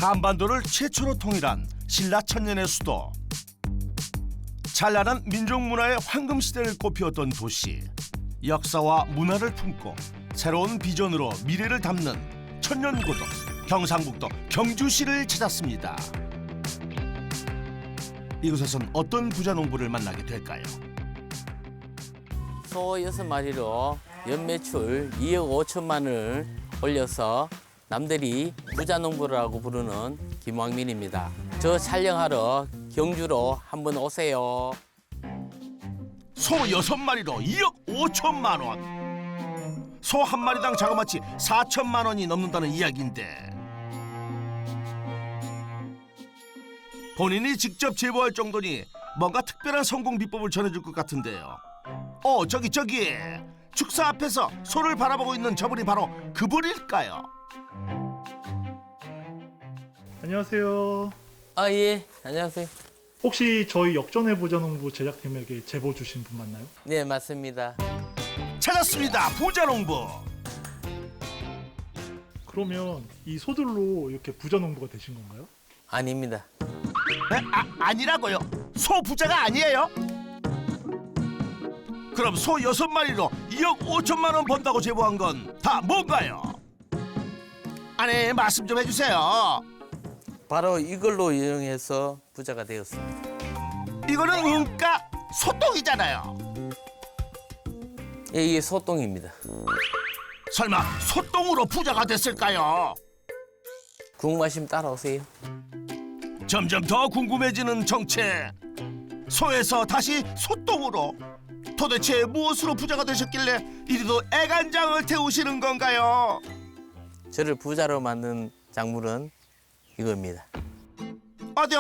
한반도를 최초로 통일한 신라 천년의 수도. 찬란한 민족문화의 황금시대를 꽃피웠던 도시. 역사와 문화를 품고 새로운 비전으로 미래를 담는 천년고도 경상북도 경주시를 찾았습니다. 이곳에선 어떤 부자농부를 만나게 될까요? 소 6마리로 연매출 2억 5천만을 올려서 남들이 부자농부라고 부르는 김왕민입니다. 저 촬영하러 경주로 한번 오세요. 소 6마리로 2억 5천만 원. 소 한 마리당 자그마치 4천만 원이 넘는다는 이야기인데 본인이 직접 제보할 정도니 뭔가 특별한 성공 비법을 전해줄 것 같은데요. 저기 축사 앞에서 소를 바라보고 있는 저분이 바로 그분일까요? 안녕하세요. 아, 예. 안녕하세요. 혹시 저희 역전의 부자농부 제작팀에게 제보 주신 분 맞나요? 네, 맞습니다. 찾았습니다. 부자농부. 그러면 이 소들로 이렇게 부자농부가 되신 건가요? 아닙니다. 아니라고요? 소 부자가 아니에요? 그럼 소 6마리로 2억 5천만 원 번다고 제보한 건 다 뭔가요? 아니, 말씀 좀 해주세요. 바로 이걸로 이용해서 부자가 되었습니다. 이거는 은가 소똥이잖아요. 예, 이게 소똥입니다. 설마 소똥으로 부자가 됐을까요? 궁금하시면 따라오세요. 점점 더 궁금해지는 정체. 소에서 다시 소똥으로. 도대체 무엇으로 부자가 되셨길래 이리도 애간장을 태우시는 건가요? 저를 부자로 만든 작물은 이겁니다. 어디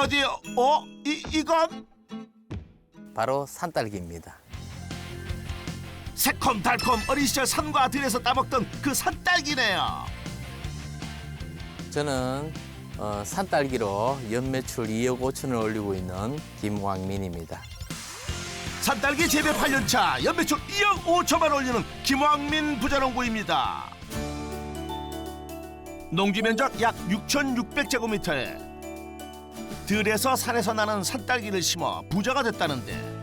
이건? 바로 산딸기입니다. 새콤달콤 어린 시절 산과 들에서 따먹던 그 산딸기네요. 저는 산딸기로 연매출 2억 5천을 올리고 있는 김왕민입니다. 산딸기 재배 8년차 연매출 2억 5천만 올리는 김왕민 부자농부입니다. 농지 면적 약 6,600제곱미터에 들에서 산에서 나는 산딸기를 심어 부자가 됐다는데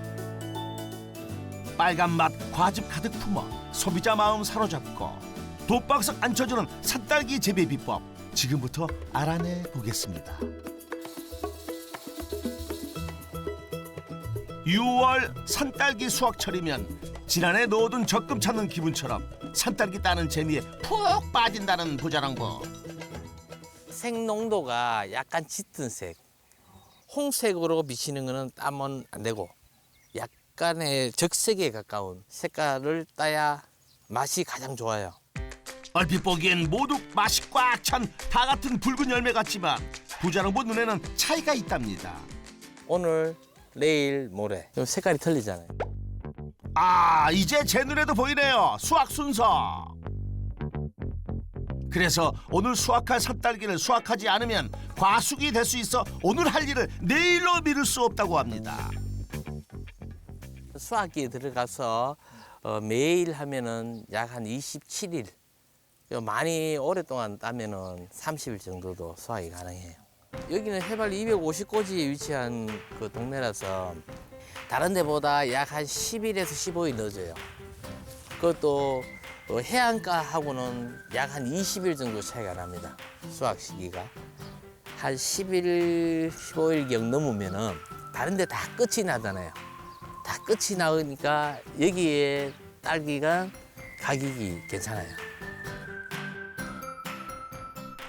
빨간 맛 과즙 가득 품어 소비자 마음 사로잡고 돈박스 안 쳐주는 산딸기 재배 비법 지금부터 알아내 보겠습니다. 6월 산딸기 수확철이면 지난해 넣어둔 적금 찾는 기분처럼 산딸기 따는 재미에 푹 빠진다는 부자농부. 색농도가 약간 짙은 색, 홍색으로 비치는 거는 따면 안 되고 약간의 적색에 가까운 색깔을 따야 맛이 가장 좋아요. 얼핏 보기엔 모두 맛이 꽉 찬 다 같은 붉은 열매 같지만 부자농부 눈에는 차이가 있답니다. 오늘, 내일, 모레 좀 색깔이 틀리잖아요. 이제 제 눈에도 보이네요. 수확 순서. 그래서 오늘 수확할 산딸기를 수확하지 않으면 과숙이 될 수 있어 오늘 할 일을 내일로 미룰 수 없다고 합니다. 수확기에 들어가서 매일 하면은 약 한 27일, 많이 오랫동안 따면은 30일 정도도 수확이 가능해요. 여기는 해발 250고지에 위치한 그 동네라서 다른 데보다 약 한 10일에서 15일 늦어요. 그것도 해안가하고는 약 한 20일 정도 차이가 납니다. 수확 시기가. 한 10일, 15일경 넘으면은 다른 데 다 끝이 나잖아요. 다 끝이 나으니까 여기에 딸기가 가격이 괜찮아요.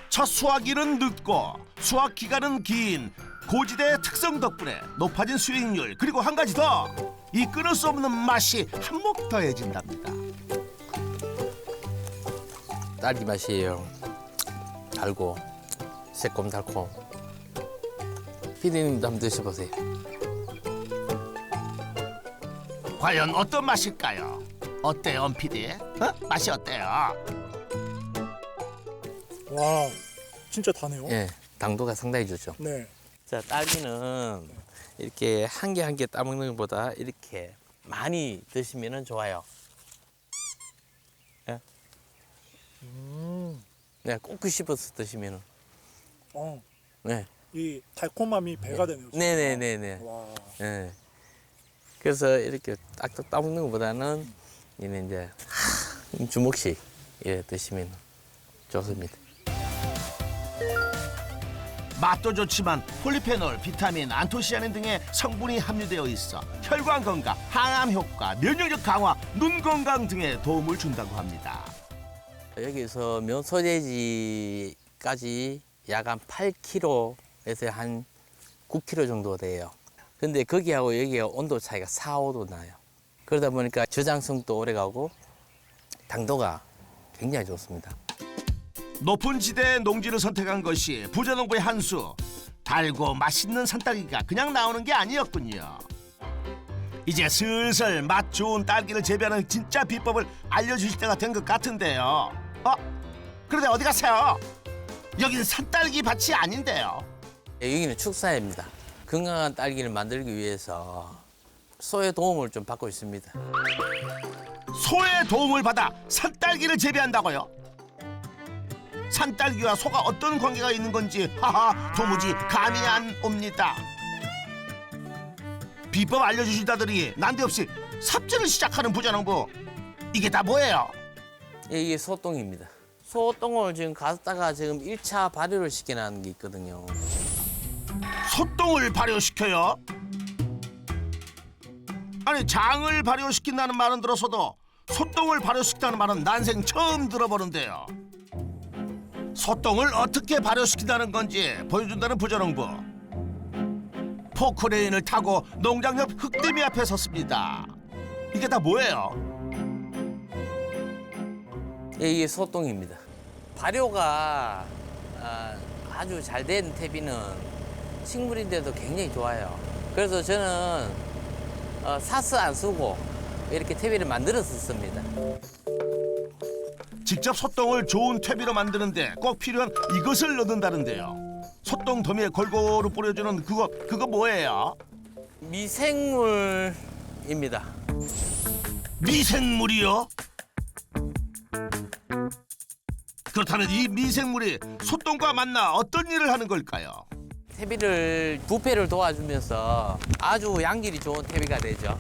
첫 수확일은 늦고 수확 기간은 긴 고지대의 특성 덕분에 높아진 수익률 그리고 한 가지 더 이 끊을 수 없는 맛이 한몫 더해진답니다. 딸기 맛이에요. 달고 새콤달콤. 피디님도 한번 드셔보세요. 과연 어떤 맛일까요? 어때요, PD? 맛이 어때요? 와, 진짜 다네요. 예, 당도가 상당히 좋죠. 네. 자, 딸기는 이렇게 한 개 한 개 따먹는 것보다 이렇게 많이 드시면 좋아요. 예? 네, 꼭 씹어서 드시면. 네. 이 달콤함이 배가 되네요. 진짜. 네네네네. 와. 네. 그래서 이렇게 딱딱 따먹는 것보다는 이는 이제 한 주먹씩 예, 드시면 좋습니다. 맛도 좋지만 폴리페놀, 비타민, 안토시아닌 등의 성분이 함유되어 있어 혈관 건강, 항암 효과, 면역력 강화, 눈 건강 등에 도움을 준다고 합니다. 여기서 면 소재지까지 약 한 8kg에서 한 9kg 정도 돼요. 근데 거기하고 여기가 온도 차이가 4, 5도 나요. 그러다 보니까 저장성도 오래 가고 당도가 굉장히 좋습니다. 높은 지대의 농지를 선택한 것이 부자농부의 한수. 달고 맛있는 산딸기가 그냥 나오는 게 아니었군요. 이제 슬슬 맛 좋은 딸기를 재배하는 진짜 비법을 알려주실 때가 된 것 같은데요. 그런데 어디 가세요? 여긴 산딸기 밭이 아닌데요. 여기는 축사입니다. 건강한 딸기를 만들기 위해서 소의 도움을 좀 받고 있습니다. 소의 도움을 받아 산딸기를 재배한다고요? 산딸기와 소가 어떤 관계가 있는 건지 도무지 감이 안 옵니다. 비법 알려주시다더니 난데없이 삽질을 시작하는 부자농부. 이게 다 뭐예요? 이게 소똥입니다. 소똥을 지금 갖다가 지금 1차 발효를 시켜놓은 게 있거든요. 소똥을 발효시켜요? 아니 장을 발효시킨다는 말은 들어서도 소똥을 발효시킨다는 말은 난생 처음 들어보는데요. 소똥을 어떻게 발효시킨다는 건지 보여준다는 부자농부. 포크레인을 타고 농장 옆 흙대미 앞에 섰습니다. 이게 다 뭐예요? 이게 소똥입니다. 발효가 아주 잘 된 퇴비는 식물인데도 굉장히 좋아요. 그래서 저는 사스 안 쓰고 이렇게 퇴비를 만들어서 씁니다. 직접 소똥을 좋은 퇴비로 만드는데 꼭 필요한 이것을 넣는다는데요. 소똥 더미에 골고루 뿌려주는 그거 뭐예요? 미생물입니다. 미생물이요? 그렇다면 이 미생물이 소똥과 만나 어떤 일을 하는 걸까요? 퇴비를 부패를 도와주면서 아주 양질이 좋은 퇴비가 되죠.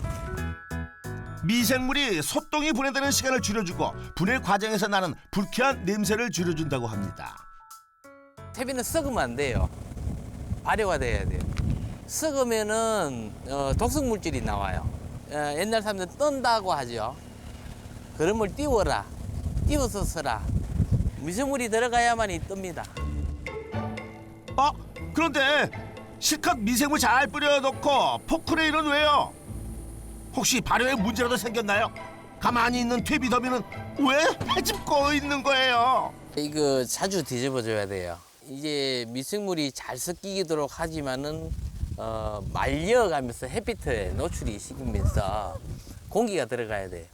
미생물이 소똥이 분해되는 시간을 줄여주고 분해 과정에서 나는 불쾌한 냄새를 줄여준다고 합니다. 퇴비는 썩으면 안 돼요. 발효가 돼야 돼요. 썩으면은 독성 물질이 나와요. 옛날 사람들은 떤다고 하죠. 그름을 띄워라, 띄워서 써라. 미생물이 들어가야만이 뜹니다. 그런데 실컷 미생물 잘 뿌려놓고 포크레인은 왜요? 혹시 발효에 문제라도 생겼나요? 가만히 있는 퇴비 더미는 왜 헤집고 있는 거예요? 이거 자주 뒤집어줘야 돼요. 이제 미생물이 잘 섞이도록 하지만은 말려가면서 햇빛에 노출이 시키면서 공기가 들어가야 돼요.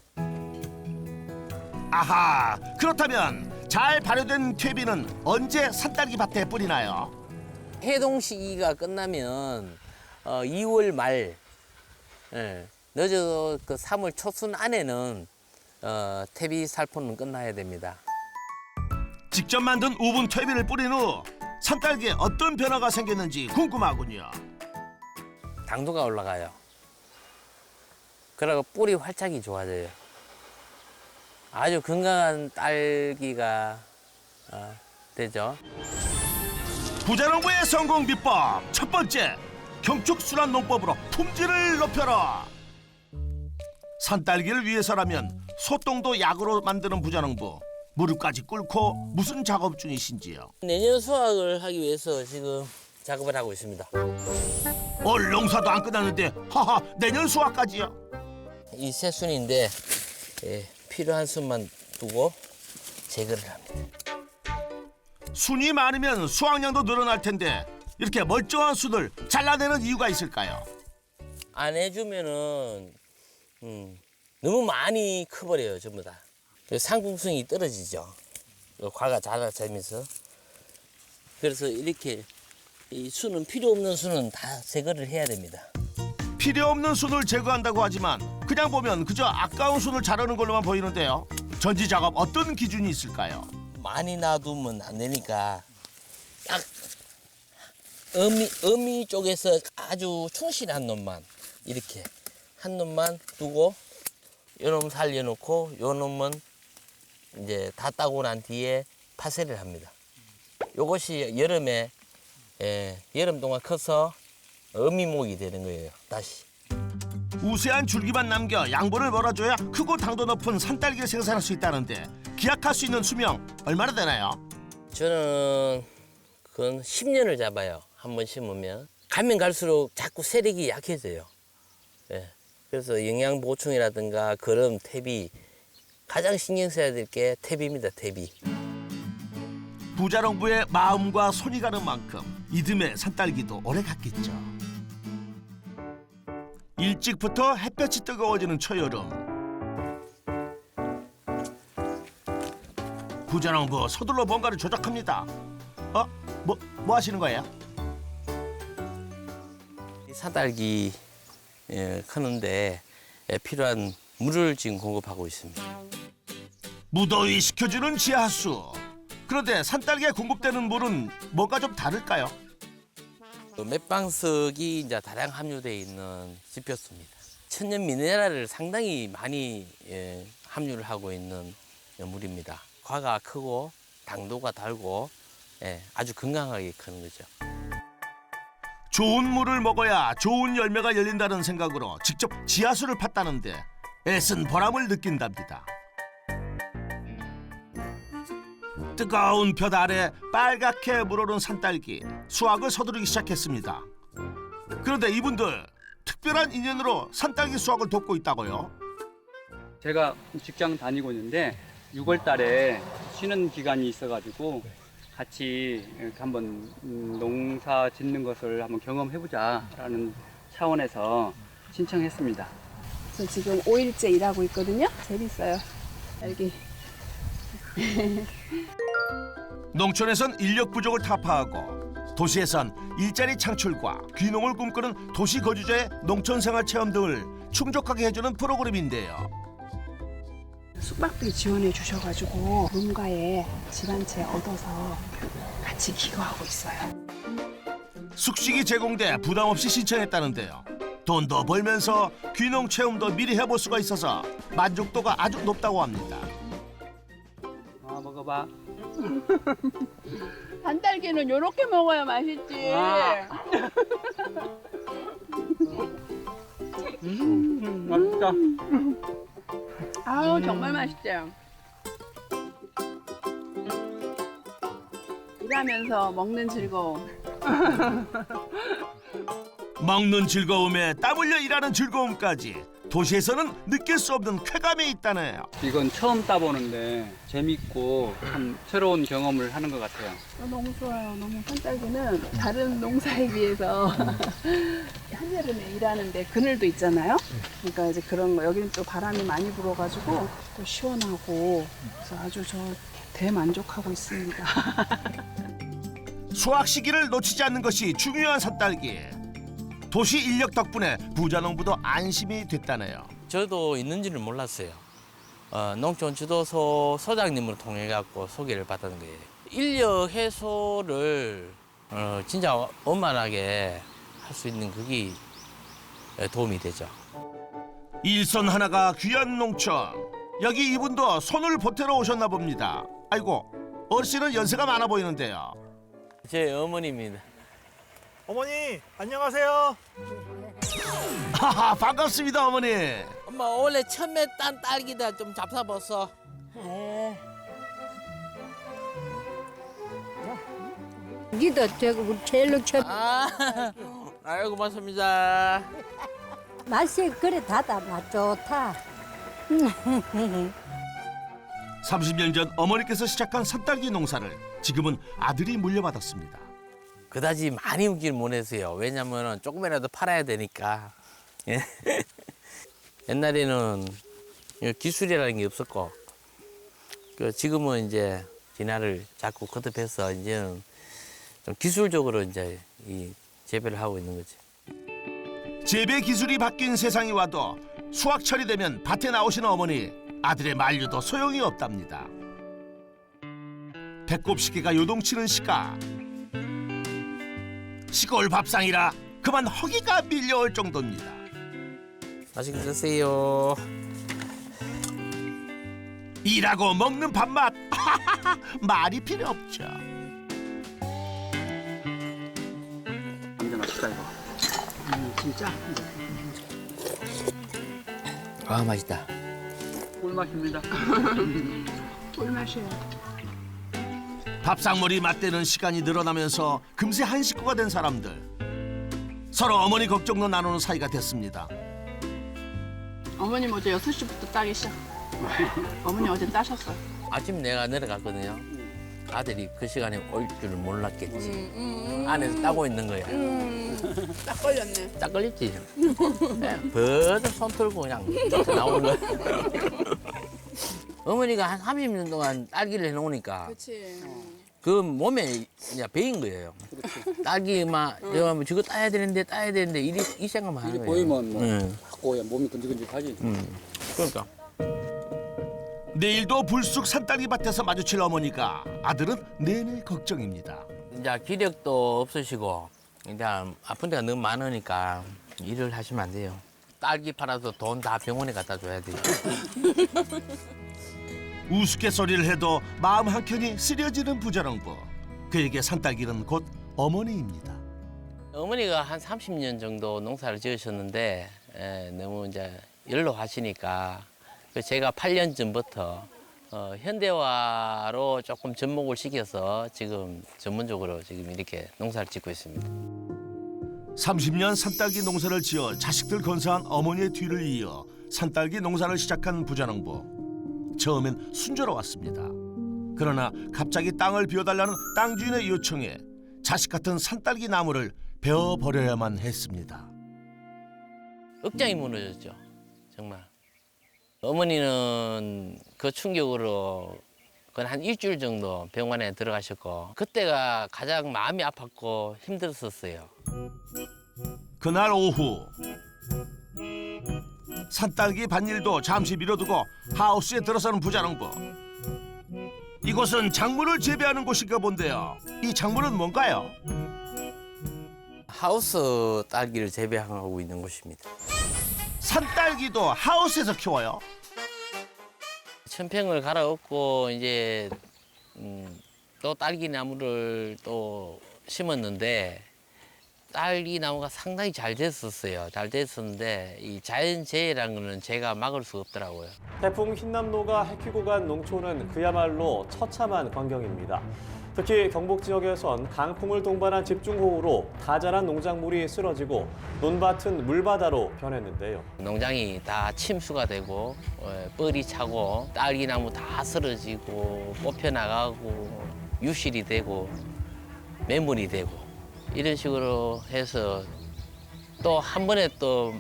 아하, 그렇다면 잘 발효된 퇴비는 언제 산딸기 밭에 뿌리나요? 해동 시기가 끝나면 2월 말, 늦어도 그 3월 초순 안에는 퇴비 살포는 끝나야 됩니다. 직접 만든 우분 퇴비를 뿌린 후 산딸기에 어떤 변화가 생겼는지 궁금하군요. 당도가 올라가요. 그리고 뿌리 활착이 좋아져요. 아주 건강한 딸기가 되죠. 부자농부의 성공 비법 첫 번째, 경축순환 농법으로 품질을 높여라. 산딸기를 위해서라면 소똥도 약으로 만드는 부자농부. 무릎까지 꿇고 무슨 작업 중이신지요? 내년 수확을 하기 위해서 지금 작업을 하고 있습니다. 올 농사도 안 끝났는데 내년 수확까지요? 이 새순인데 필요한 순만 두고 제거를 합니다. 순이 많으면 수확량도 늘어날 텐데 이렇게 멀쩡한 순을 잘라내는 이유가 있을까요? 안 해주면은 너무 많이 커버려요, 전부 다. 상품성이 떨어지죠. 과가 자라면서. 그래서 이렇게 이 순은 필요 없는 순은 다 제거를 해야 됩니다. 필요 없는 순을 제거한다고 하지만 그냥 보면 그저 아까운 순을 자르는 걸로만 보이는데요. 전지 작업 어떤 기준이 있을까요? 많이 놔두면 안 되니까 딱 어미 쪽에서 아주 충실한 놈만 이렇게 한 놈만 두고 요 놈 살려놓고 요 놈은 이제 다 따고 난 뒤에 파쇄를 합니다. 요것이 여름에 여름 동안 커서 어미목이 되는 거예요. 다시. 우세한 줄기만 남겨 양분을 몰아줘야 크고 당도 높은 산딸기를 생산할 수 있다는데 기약할 수 있는 수명 얼마나 되나요? 저는 그건 10년을 잡아요. 한 번 심으면. 가면 갈수록 자꾸 세력이 약해져요. 예. 그래서 영양 보충이라든가 거름, 퇴비 가장 신경 써야 될 게 퇴비입니다. 퇴비. 부자농부의 마음과 손이 가는 만큼 이듬해 산딸기도 오래 갔겠죠. 일찍부터 햇볕이 뜨거워지는 초여름. 부자농부 서둘러 뭔가를 조작합니다. 뭐 하시는 거예요? 이 산딸기 크는데 필요한 물을 지금 공급하고 있습니다. 무더위 식혀주는 지하수. 그런데 산딸기에 공급되는 물은 뭔가 좀 다를까요? 맷방석이 이제 다량 함유되어 있는 지표수입니다. 천연 미네랄을 상당히 많이 함유를 하고 있는 물입니다. 과가 크고 당도가 달고 아주 건강하게 크는 거죠. 좋은 물을 먹어야 좋은 열매가 열린다는 생각으로 직접 지하수를 팠다는데 애쓴 보람을 느낀답니다. 뜨거운 볕 아래 빨갛게 물오른 산딸기, 수확을 서두르기 시작했습니다. 그런데 이분들 특별한 인연으로 산딸기 수확을 돕고 있다고요? 제가 직장 다니고 있는데 6월 달에 쉬는 기간이 있어가지고 같이 이렇게 한번 농사 짓는 것을 한번 경험해보자라는 차원에서 신청했습니다. 저 지금 5일째 일하고 있거든요. 재밌어요. 여기. 농촌에선 인력 부족을 타파하고 도시에선 일자리 창출과 귀농을 꿈꾸는 도시 거주자의 농촌 생활 체험 등을 충족하게 해주는 프로그램인데요. 숙박비 지원해 주셔가지고 농가에 집 한 채 얻어서 같이 기거하고 있어요. 숙식이 제공돼 부담 없이 신청했다는데요. 돈도 벌면서 귀농 체험도 미리 해볼 수가 있어서 만족도가 아주 높다고 합니다. 먹어봐. 산딸기는 요렇게 먹어야 맛있지. 맛있다. 아우 정말 맛있죠. 일하면서 먹는 즐거움. 먹는 즐거움에 땀 흘려 일하는 즐거움까지 도시에서는 느낄 수 없는 쾌감이 있다네요. 이건 처음 따보는데 재밌고 참 새로운 경험을 하는 것 같아요. 너무 좋아요. 너무 산딸기는 다른 농사에 비해서 한여름에 일하는데 그늘도 있잖아요. 그러니까 이제 그런 거 여기는 또 바람이 많이 불어가지고 또 시원하고 그래서 아주 저 대만족하고 있습니다. 수확 시기를 놓치지 않는 것이 중요한 산딸기. 도시 인력 덕분에 부자농부도 안심이 됐다네요. 저도 있는지는 몰랐어요. 농촌 지도소 소장님을 통해 갖고 소개를 받은 거예요. 인력 해소를 진짜 원만하게 할 수 있는 그게 도움이 되죠. 일손 하나가 귀한 농촌. 여기 이분도 손을 보태러 오셨나 봅니다. 아이고, 어르신은 연세가 많아 보이는데요. 제 어머니입니다. 어머니 안녕하세요. 하하, 반갑습니다 어머니. 엄마 원래 처음에 딴 딸기다 좀 잡숴봤어. 니도 되고 제일로 쳐 아이고 고맙습니다. 맛이 그래 다다 맛 좋다. 30년 전 어머니께서 시작한 산딸기 농사를 지금은 아들이 물려받았습니다. 그다지 많이 움직이는 못했어요. 왜냐면은 조금이라도 팔아야 되니까. 예. 옛날에는 기술이라는 게 없었고, 지금은 이제 진화를 자꾸 거듭해서 이제는 좀 기술적으로 이제 이 재배를 하고 있는 거지. 재배 기술이 바뀐 세상이 와도 수확철이 되면 밭에 나오시는 어머니, 아들의 만류도 소용이 없답니다. 배꼽 시계가 요동치는 시각. 시골 밥상이라 그만 허기가 밀려올 정도입니다. 맛있게 드세요. 일하고 먹는 밥맛 말이 필요 없죠. 완전 맛있다 이거. 진짜 아 맛있다. 꿀맛입니다. 꿀맛이에요. 밥상머리 맞대는 시간이 늘어나면서 금세 한 식구가 된 사람들. 서로 어머니 걱정도 나누는 사이가 됐습니다. 어머님 어제 6시부터 따기 시작. 어머니 어제 따셨어요. 아침 내가 내려갔거든요. 아들이 그 시간에 올 줄 몰랐겠지. 안에서 따고 있는 거야. 딱 걸렸네. 딱 걸렸지. 버들 손 털고 그냥 나오는 거야. 어머니가 한 30년 동안 딸기를 해놓으니까 그렇지. 그 몸에 이제 배인 거예요. 딸기 막 저거 따야 되는데 이 생각만 하는 이게 거예요. 보이면 뭐 응. 갖고 몸이 근질근질하지. 그러니까. 내일도 불쑥 산딸기 밭에서 마주칠 어머니가 아들은 내내 걱정입니다. 이제 기력도 없으시고 이제 아픈 데가 너무 많으니까 일을 하시면 안 돼요. 딸기 팔아서 돈 다 병원에 갖다 줘야 돼요. 우스갯소리를 해도 마음 한켠이 쓰려지는 부자농부. 그에게 산딸기는 곧 어머니입니다. 어머니가 한 30년 정도 농사를 지으셨는데 너무 이제 연로하시니까 제가 8년 전부터 현대화로 조금 접목을 시켜서 지금 전문적으로 지금 이렇게 농사를 짓고 있습니다. 30년 산딸기 농사를 지어 자식들 건사한 어머니의 뒤를 이어 산딸기 농사를 시작한 부자농부. 처음엔 순조로웠습니다. 그러나 갑자기 땅을 비워달라는 땅 주인의 요청에 자식 같은 산딸기 나무를 베어버려야만 했습니다. 억장이 무너졌죠. 정말. 어머니는 그 충격으로 한 일주일 정도 병원에 들어가셨고 그때가 가장 마음이 아팠고 힘들었었어요. 그날 오후 산딸기 밭일도 잠시 미뤄두고 하우스에 들어서는 부자농부. 이곳은 작물을 재배하는 곳인가 본데요. 이 작물은 뭔가요? 하우스 딸기를 재배하고 있는 곳입니다. 산딸기도 하우스에서 키워요? 천평을 갈아엎고 이제 또 딸기 나무를 또 심었는데 딸기 나무가 상당히 잘 됐었어요. 잘 됐었는데 이 자연재해라는 거는 제가 막을 수 없더라고요. 태풍 흰남노가 해키고 간 농촌은 그야말로 처참한 광경입니다. 특히 경북 지역에선 강풍을 동반한 집중호우로 다 자란 농작물이 쓰러지고 논밭은 물바다로 변했는데요. 농장이 다 침수가 되고 뻘이 차고 딸기나무 다 쓰러지고 뽑혀나가고 유실이 되고 매물이 되고 이런 식으로 해서 또 한 번에 또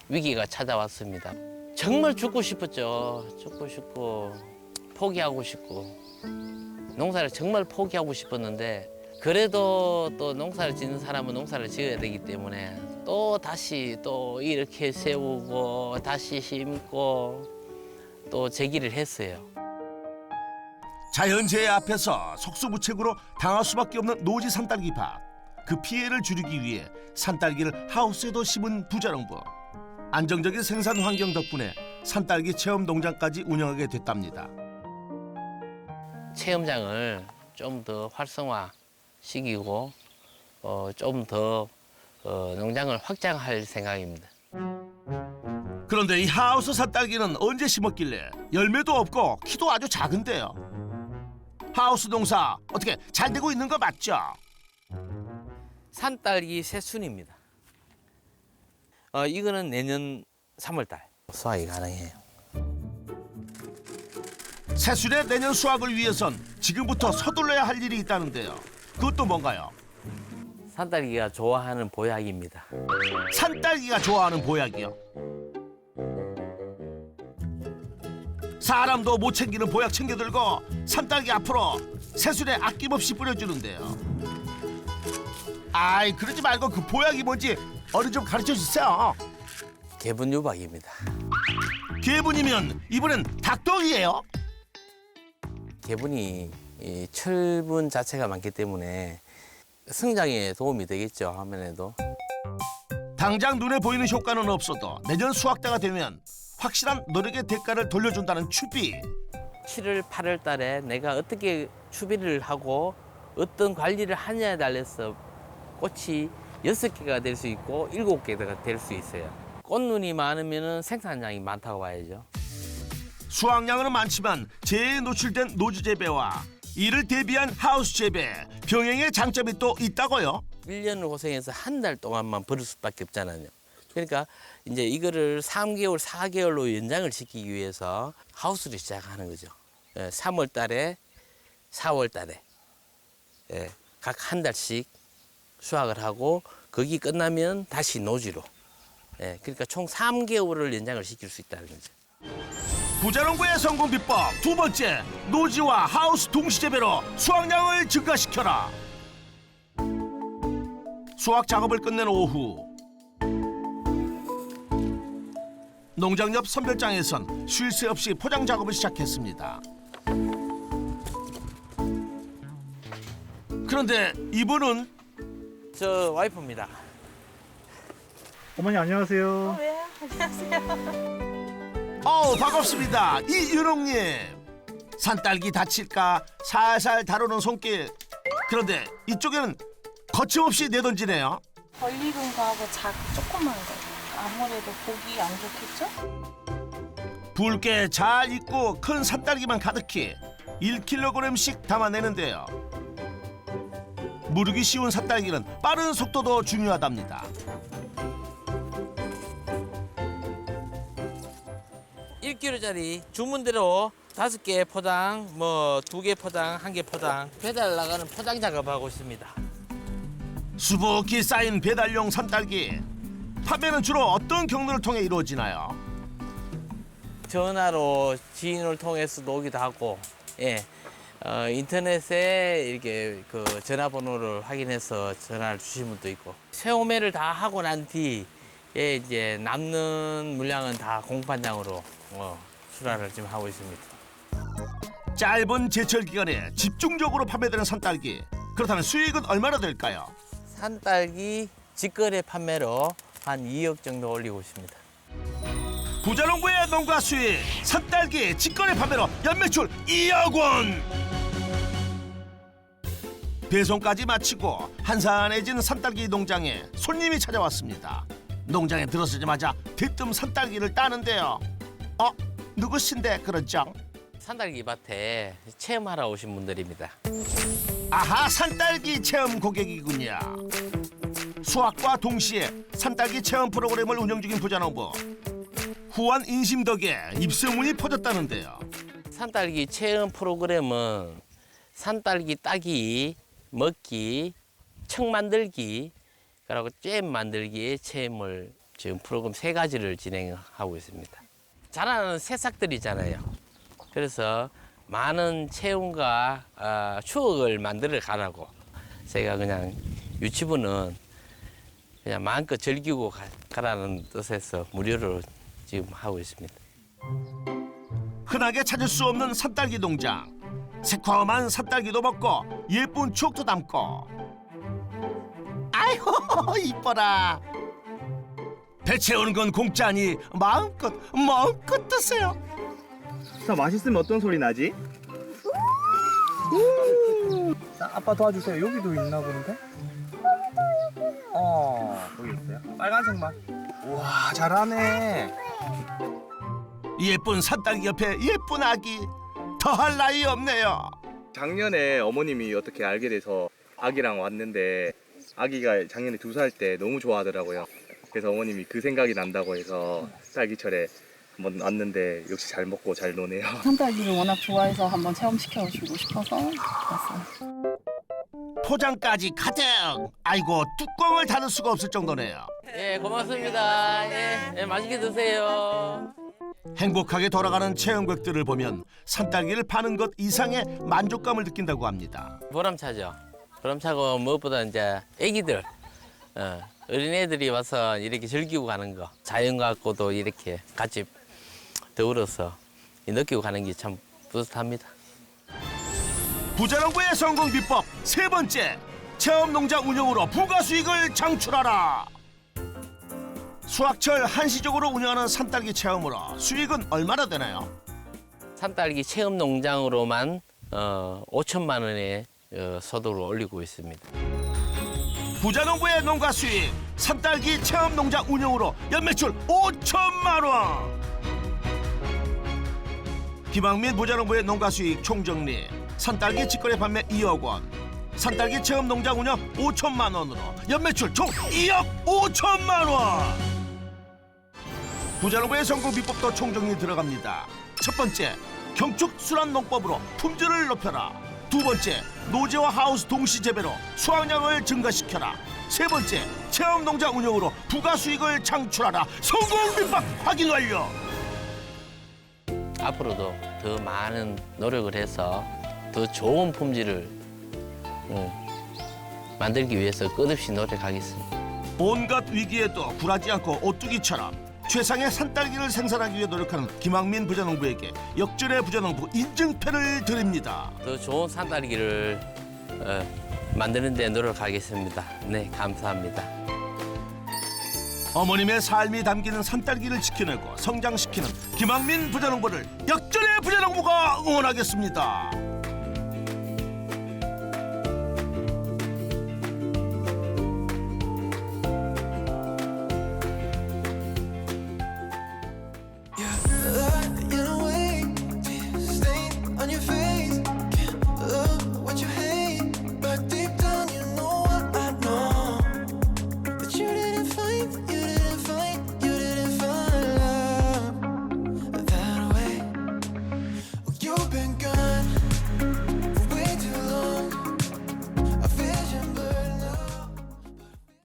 위기가 찾아왔습니다. 정말 죽고 싶었죠. 죽고 싶고 포기하고 싶고 농사를 정말 포기하고 싶었는데 그래도 또 농사를 짓는 사람은 농사를 지어야 되기 때문에 또 다시 또 이렇게 세우고 다시 심고 또 재기를 했어요. 자연재해 앞에서 속수무책으로 당할 수밖에 없는 노지 산딸기 밭. 그 피해를 줄이기 위해 산딸기를 하우스에도 심은 부자농부. 안정적인 생산 환경 덕분에 산딸기 체험 농장까지 운영하게 됐답니다. 체험장을 좀 더 활성화시키고 좀 더 농장을 확장할 생각입니다. 그런데 이 하우스 산딸기는 언제 심었길래 열매도 없고 키도 아주 작은데요. 하우스 농사 어떻게 잘 되고 있는 거 맞죠? 산딸기 새순입니다. 이거는 내년 3월달 수확이 가능해요. 새순의 내년 수확을 위해선 지금부터 서둘러야 할 일이 있다는데요. 그것도 뭔가요? 산딸기가 좋아하는 보약입니다. 산딸기가 좋아하는 보약이요. 사람도 못 챙기는 보약 챙겨들고 산딸기 앞으로 새순에 아낌없이 뿌려주는데요. 아이 그러지 말고 그 보약이 뭔지 어른 좀 가르쳐 주세요. 개분유박입니다. 개분이면 이번엔 닭똥이에요? 개분이 이 철분 자체가 많기 때문에 성장에 도움이 되겠죠. 아무래도. 당장 눈에 보이는 효과는 없어도 내년 수확 때가 되면 확실한 노력의 대가를 돌려준다는 추비. 7월, 8월 달에 내가 어떻게 추비를 하고 어떤 관리를 하냐에 달려서 꽃이 6개가 될 수 있고 7개가 될 수 있어요. 꽃눈이 많으면 생산량이 많다고 봐야죠. 수확량은 많지만 재해에 노출된 노지 재배와 이를 대비한 하우스 재배, 병행의 장점이 또 있다고요. 1년을 고생해서 한 달 동안만 버릴 수밖에 없잖아요. 그러니까 이제 이거를 3개월, 4개월로 연장을 시키기 위해서 하우스를 시작하는 거죠. 3월 달에, 4월 달에 각 한 달씩 수확을 하고 거기 끝나면 다시 노지로. 그러니까 총 3개월을 연장을 시킬 수 있다는 거죠. 부자농부의 성공 비법 두 번째, 노지와 하우스 동시 재배로 수확량을 증가시켜라. 수확 작업을 끝낸 오후, 농장 옆 선별장에선 쉴 새 없이 포장 작업을 시작했습니다. 그런데 이분은 저 와이프입니다. 어머니 안녕하세요. 반갑습니다. 이윤홍님. 산딸기 다칠까 살살 다루는 손길. 그런데 이쪽에는 거침없이 내던지네요. 벌익은 거하고 조그만 거. 아무래도 보기 안 좋겠죠? 붉게 잘 익고 큰 산딸기만 가득히 1kg씩 담아내는데요. 무르기 쉬운 산딸기는 빠른 속도도 중요하답니다. 1kg짜리 주문대로 5개 포장, 2개 포장, 1개 포장 배달 나가는 포장 작업하고 있습니다. 수북히 쌓인 배달용 산딸기. 판매는 주로 어떤 경로를 통해 이루어지나요? 전화로 지인을 통해서도 오기도 하고, 인터넷에 이렇게 그 전화번호를 확인해서 전화를 주신 분도 있고, 세오매를 다 하고 난 뒤에 이제 남는 물량은 다 공판장으로 출하를 지금 하고 있습니다. 짧은 제철 기간에 집중적으로 판매되는 산딸기. 그렇다면 수익은 얼마나 될까요? 산딸기 직거래 판매로 한 2억 정도 올리고 있습니다. 부자농부의 농가 수익, 산딸기 직거래 판매로 연매출 2억 원. 배송까지 마치고 한산해진 산딸기 농장에 손님이 찾아왔습니다. 농장에 들어서자마자 대뜸 산딸기를 따는데요. 누구신데 그러죠? 산딸기 밭에 체험하러 오신 분들입니다. 아하, 산딸기 체험 고객이군요. 수확과 동시에 산딸기 체험 프로그램을 운영 중인 부자농부. 후한 인심 덕에 입소문이 퍼졌다는데요. 산딸기 체험 프로그램은 산딸기 따기, 먹기, 청 만들기, 그리고 잼 만들기의 체험을 지금 프로그램 3가지를 진행하고 있습니다. 자라는 새싹들이잖아요. 그래서 많은 체험과 추억을 만들어 가라고 제가 그냥 유치부는 그냥 마음껏 즐기고 가라는 뜻에서 무료로 지금 하고 있습니다. 흔하게 찾을 수 없는 산딸기 농장. 새콤한 산딸기도 먹고 예쁜 추억도 담고. 아이고 이뻐라. 배 채우는 건 공짜니 마음껏 드세요. 자, 맛있으면 어떤 소리 나지? 자, 아빠 도와주세요. 여기도 있나 본데? 거기 있어요. 빨간색만. 우와, 잘하네. 예쁜 산딸기 옆에 예쁜 아기. 더할 나위 없네요. 작년에 어머님이 어떻게 알게 돼서 아기랑 왔는데 아기가 작년에 2살 때 너무 좋아하더라고요. 그래서 어머님이 그 생각이 난다고 해서 딸기철에 한번 왔는데 역시 잘 먹고 잘 노네요. 산딸기를 워낙 좋아해서 한번 체험시켜주고 싶어서 왔어요. 포장까지 가득. 아이고 뚜껑을 닫을 수가 없을 정도네요. 고맙습니다. 맛있게 드세요. 행복하게 돌아가는 체험객들을 보면 산딸기를 파는 것 이상의 만족감을 느낀다고 합니다. 보람차죠. 보람차고 무엇보다 이제 애기들, 어린애들이 와서 이렇게 즐기고 가는 거, 자연과도 이렇게 같이 더불어서 느끼고 가는 게 참 뿌듯합니다. 부자농부의 성공 비법 3번째, 체험농장 운영으로 부가수익을 창출하라. 수확철 한시적으로 운영하는 산딸기 체험으로 수익은 얼마나 되나요? 산딸기 체험 농장으로만 5천만 원의 소득을 올리고 있습니다. 부자농부의 농가 수익, 산딸기 체험농장 운영으로 연매출 5천만 원. 김학민 부자농부의 농가 수익 총정리, 산딸기 직거래 판매 2억 원, 산딸기 체험농장 운영 5천만 원으로 연매출 총 2억 5천만 원. 부자농부의 성공 비법도 총정리 들어갑니다. 첫 번째, 경축 순환 농법으로 품질을 높여라. 두 번째, 노제와 하우스 동시 재배로 수확량을 증가시켜라. 세 번째, 체험 농장 운영으로 부가 수익을 창출하라. 성공 비법 확인 완료. 앞으로도 더 많은 노력을 해서 더 좋은 품질을 만들기 위해서 끝없이 노력하겠습니다. 온갖 위기에도 굴하지 않고 오뚜기처럼 최상의 산딸기를 생산하기 위해 노력하는 김학민 부자농부에게 역전의 부자농부 인증패를 드립니다. 더 좋은 산딸기를 만드는 데 노력하겠습니다. 네, 감사합니다. 어머님의 삶이 담기는 산딸기를 지켜내고 성장시키는 김학민 부자농부를 역전의 부자농부가 응원하겠습니다.